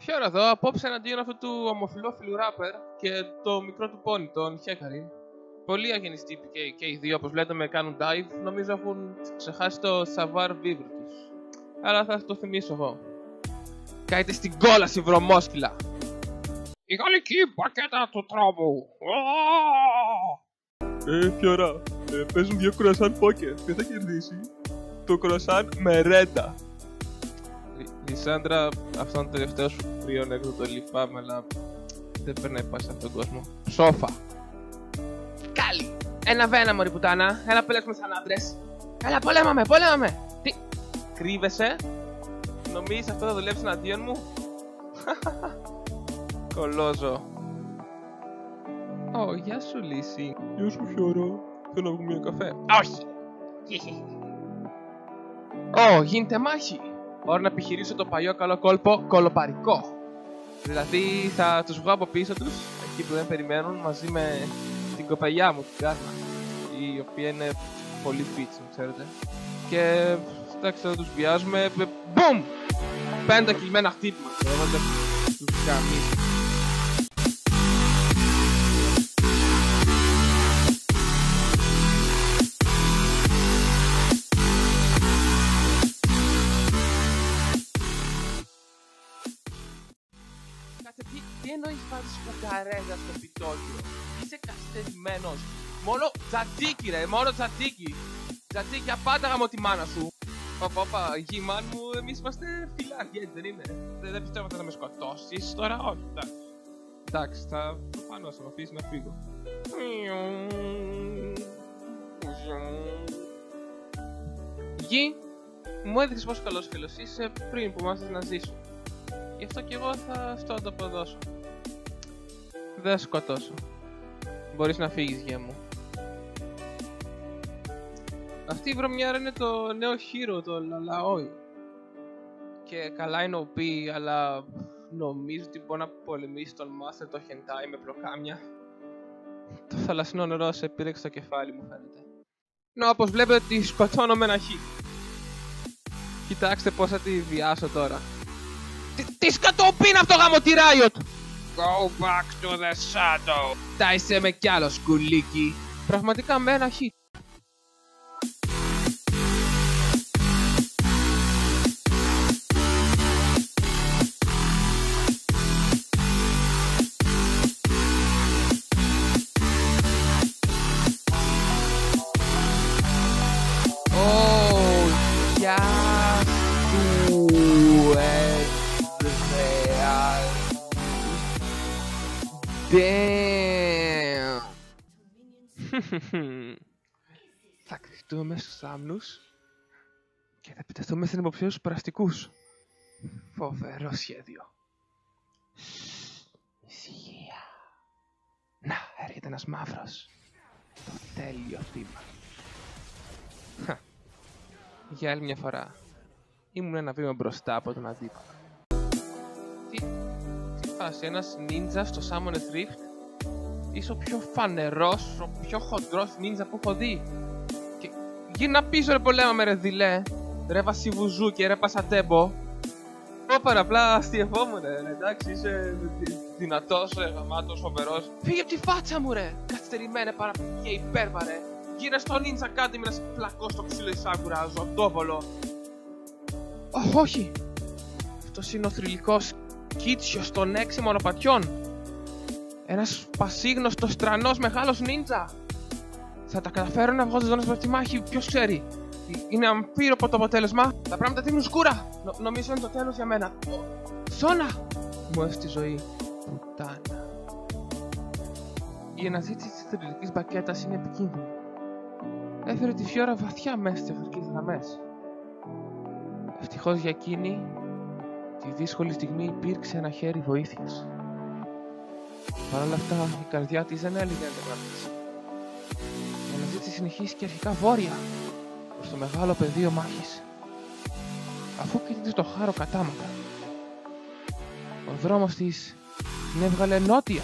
Ποιο ώρα εδώ, απόψε εναντίον αυτού του ομοφυλόφιλου ράπερ και το μικρό του πόνι, τον Χέκαρη. Πολλοί αγενείς τύποι και οι δύο, όπως βλέπετε, κάνουν dive. Νομίζω έχουν ξεχάσει το savoir vivre τους. Αλλά θα το θυμίσω εγώ. Κάετε στην κόλαση, βρωμόσκυλα! Η γαλλική μπακέτα του τρόμου! Ποια ώρα. Παίζουν 2 κρουασάν πόκερ. Ποιο θα κερδίσει? Το κρουασάν με ρέντα. Λισάνδρα, αυτόν τον τελευταίο σου πριόν έξω το λυπάμαι, αλλά δεν περνάει πάση σε αυτόν τον κόσμο. Σόφα! Κάλι! Ένα βένα, μωρή πουτάνα. Έλα πελέξουμε σαν άντρες. Έλα, πολέμαμε, πολέμαμε! Τι! Κρύβεσαι? Νομίζεις αυτό θα δουλέψει εναντίον μου? Κολόζω. Ω, γεια σου, Λύση. Γεια σου, Φιώρα. Θέλω να βγούμε μια καφέ. Όχι! Ω, γίνεται μάχη. Ώρα να επιχειρήσω το παλιό καλό κόλπο κολοπαρικό. Δηλαδή θα τους βγω από πίσω τους, εκεί που δεν περιμένουν, μαζί με την κοπελιά μου, την Κάρνα, η οποία είναι πολύ φίτσι, ξέρετε. Και εντάξει, θα τους βιάζουμε. Μπουμ! 5 κυλμένα χτύπημα. Τους γαμίσω. Τι εννοείς βάζεις κουκαρέζα στο επιτόκιο? Είσαι καθυστερημένος. Μόνο τζατζίκι ρε, μόνο τζατζίκι. Τζατζίκι απάντα γαμώ τη μάνα σου. Παπα, γήμαν μου, εμείς είμαστε φιλάρχοι, έτσι δεν είναι? Δεν πιστεύω ότι θα με σκοτώσεις τώρα, όχι, εντάξει. Εντάξει, θα προφανώς θα με αφήσεις να φύγω. Γη, μου έδειξες πόσο καλός φίλος είσαι πριν που μάθεις να ζήσω. Γι' αυτό κι εγώ θα στο ανταποδώσω. Δεν θα σκοτώσω. Μπορείς να φύγεις, γεια μου. Αυτή η βρωμιάρα είναι το νέο hero, το Λαλαόι. Και καλά είναι OP, αλλά νομίζω ότι μπορεί να πολεμήσει τον Master το Hentai με πλοκάμια. Το θαλασσινό νερό σε πήρε στο κεφάλι μου, φαίνεται. Όπως βλέπετε τη σκοτώνω με ένα χ. Κοιτάξτε πώς θα τη βιάσω τώρα. Τι σκατόπι είναι αυτό γάμο τη Riot! Go back to the shadow! Τάισε με κι άλλο σκουλίκι. Πραγματικά με ένα χ. Damn! Θα κρυφτούμε μέσα στους άμνους και θα επιτεθούμε στην υποψία στους περαστικούς. Φοβερό σχέδιο. Ησυχία. Να, έρχεται ένας μαύρος. Το τέλειο θύμα. Για άλλη μια φορά. Ήμουν ένα βήμα μπροστά από τον αντίπαλο. Τι φάση, ένας νίντζα στο Summoners Rift? Είσαι ο πιο φανερός, ο πιο χοντρός νίντζα που έχω δει. Και γύρνα πίσω ρε πολέμαμε ρε δειλέ. Ρε Βασιβουζούκι, ρε Πασατέμπο. Όπαρα, απλά αστιευόμουν ρε, εντάξει, είσαι δυνατός, γαμάτος, φοβερός. Φύγε από τη φάτσα μου ρε, καθυστερημένε και υπέρβαρε. Γύρνα στο Ninja Academy να σε πλακώ στο ξύλο εισάκουρα, ζωντόβολο. Όχι! Αυτός είναι ο θρυλικός Κίτσιος των 6 μονοπατιών. Ένας πασίγνωστος τρανός μεγάλος νίντζα. Θα τα καταφέρω να βγω ζωντανός από τη μάχη, ποιος ξέρει. Είναι αμπύροπο το αποτέλεσμα. Τα πράγματα δίνουν σκούρα. Νομίζω είναι το τέλος για μένα. Σώνα! Μου έφτιαξε τη ζωή. Πουτάνα. Η αναζήτηση της θρυλικής μπακέτας είναι επικίνδυνη. Έφερε τη Φιώρα βαθιά μέσα στις εχθρικές γραμμές. Ευτυχώς για εκείνη, τη δύσκολη στιγμή υπήρξε ένα χέρι βοήθειας. Παρ' όλα αυτά, η καρδιά της δεν έλεγε να τερματίσει. Η αναζήτηση συνεχίστηκε αρχικά βόρεια, προς το μεγάλο πεδίο μάχης. Αφού κοίταξε το χάρο κατάματα, ο δρόμος της την έβγαλε νότια,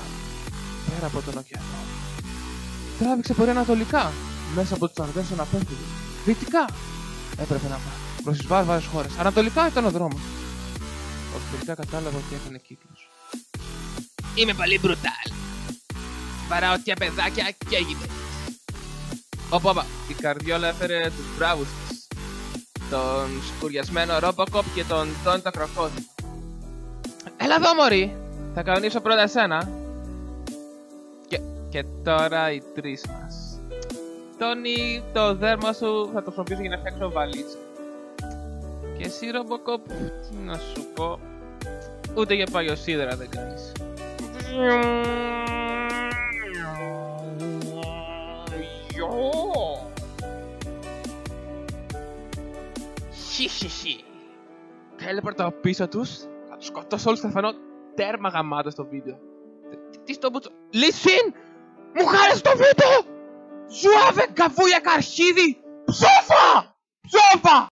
πέρα από τον ωκεανό. Τράβηξε πορεία ανατολικά, μέσα από τους Αρδές των Απέφυγων. Δυτικά έπρεπε να πάει, προς τις βάρβαρες χώρες. Ανατολικά ήταν ο δρόμος. Όχι, τελικά κατάλαβα ότι έκανε κύκλος. Είμαι πολύ μπρουτάλ. Βαράω τια παιδάκια και γυναίκες. Όπα, η Καρδιόλα έφερε τους μπράβους της. Τον σκουριασμένο Ρόμποκοπ και τον Τόνι το κροκόδιλο. Έλα εδώ, μωρή! Θα κανονίσω πρώτα εσένα. Και τώρα οι τρεις μας. Τόνι, το δέρμα σου θα το χρησιμοποιήσω για να φτιάξω βαλίτσα. Και εσύ, Ρόμποκοπ, τι να σου πω. Ούτε για παλιοσίδερα δεν κάνεις. Χιχιχι. Τέλεπορτα πίσω τους. Θα τους σκοτώσω όλους, θα φανώ τέρμα γαμάτο στο βίντεο. Τι στο μπούτσο. Λυσίν! Μου χάρες το βίντεο! Ζουάβε καβούλια καρχίδι! Ψόφα! Ψόφα!